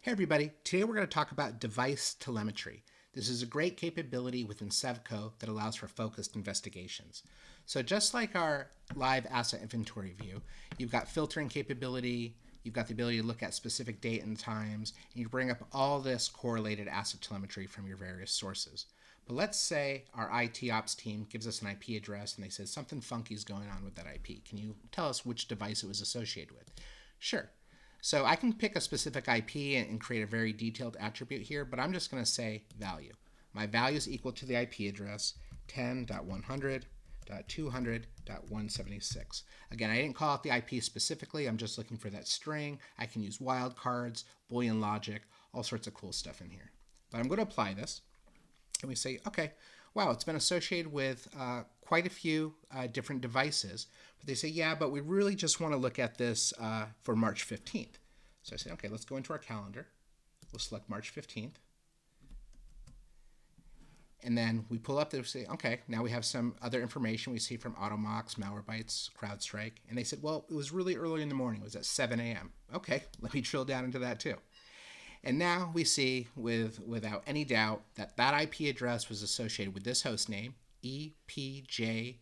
Hey everybody, today we're going to talk about device telemetry. This is a great capability within Sevco that allows for focused investigations. So just like our live asset inventory view, you've got filtering capability, you've got the ability to look at specific date and times, and you bring up all this correlated asset telemetry from your various sources. But let's say our IT ops team gives us an IP address and they say something funky is going on with that IP. Can you tell us which device it was associated with? Sure. So I can pick a specific IP and create a very detailed attribute here, but I'm just going to say value. My value is equal to the IP address 10.100.200.176. Again, I didn't call out the IP specifically. I'm just looking for that string. I can use wildcards, Boolean logic, all sorts of cool stuff in here. But I'm going to apply this. And we say, okay, wow, it's been associated with quite a few different devices. But they say, yeah, but we really just want to look at this for March 15th. So I say, okay, let's go into our calendar. We'll select March 15th. And then we pull up there and say, okay, now we have some other information we see from Automox, Malwarebytes, CrowdStrike. And they said, well, it was really early in the morning. It was at 7 a.m. Okay, let me drill down into that too. And now we see without any doubt that that IP address was associated with this host name, EPJCDG.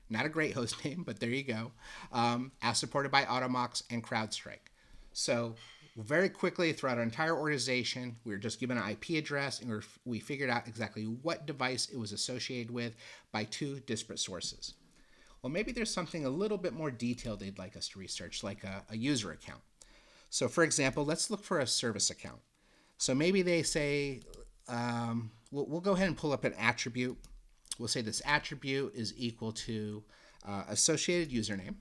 Not a great host name, but there you go, as supported by Automox and CrowdStrike. So very quickly throughout our entire organization, we were just given an IP address and we figured out exactly what device it was associated with by two disparate sources. Well, maybe there's something a little bit more detailed they'd like us to research, like a user account. So for example, let's look for a service account. So maybe they say, we'll go ahead and pull up an attribute. We'll say this attribute is equal to associated username.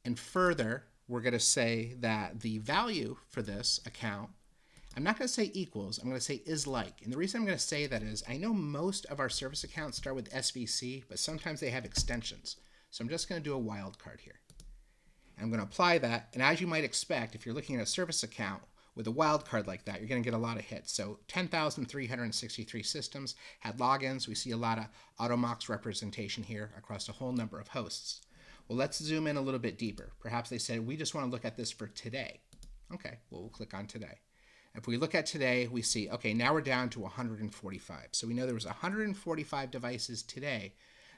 And further, we're going to say that the value for this account, I'm not going to say equals, I'm going to say is like. And the reason I'm going to say that is I know most of our service accounts start with SVC, but sometimes they have extensions. So I'm just going to do a wildcard here. I'm going to apply that, and as you might expect, if you're looking at a service account with a wildcard like that, you're going to get a lot of hits. So 10,363 systems had logins. We see a lot of Automox representation here across a whole number of hosts. Well, let's zoom in a little bit deeper. Perhaps they said, we just want to look at this for today. Okay, well, we'll click on today. If we look at today, we see, okay, now we're down to 145. So we know there was 145 devices today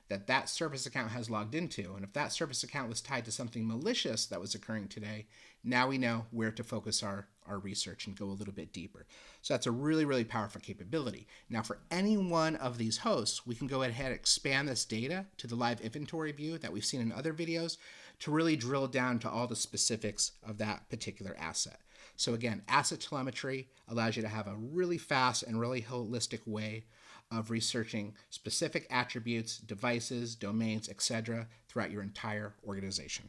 that service account has logged into. And if that service account was tied to something malicious that was occurring today, now we know where to focus our research and go a little bit deeper. So that's a really, really powerful capability. Now for any one of these hosts, we can go ahead and expand this data to the live inventory view that we've seen in other videos to really drill down to all the specifics of that particular asset. So again, asset telemetry allows you to have a really fast and really holistic way of researching specific attributes, devices, domains, etc. throughout your entire organization.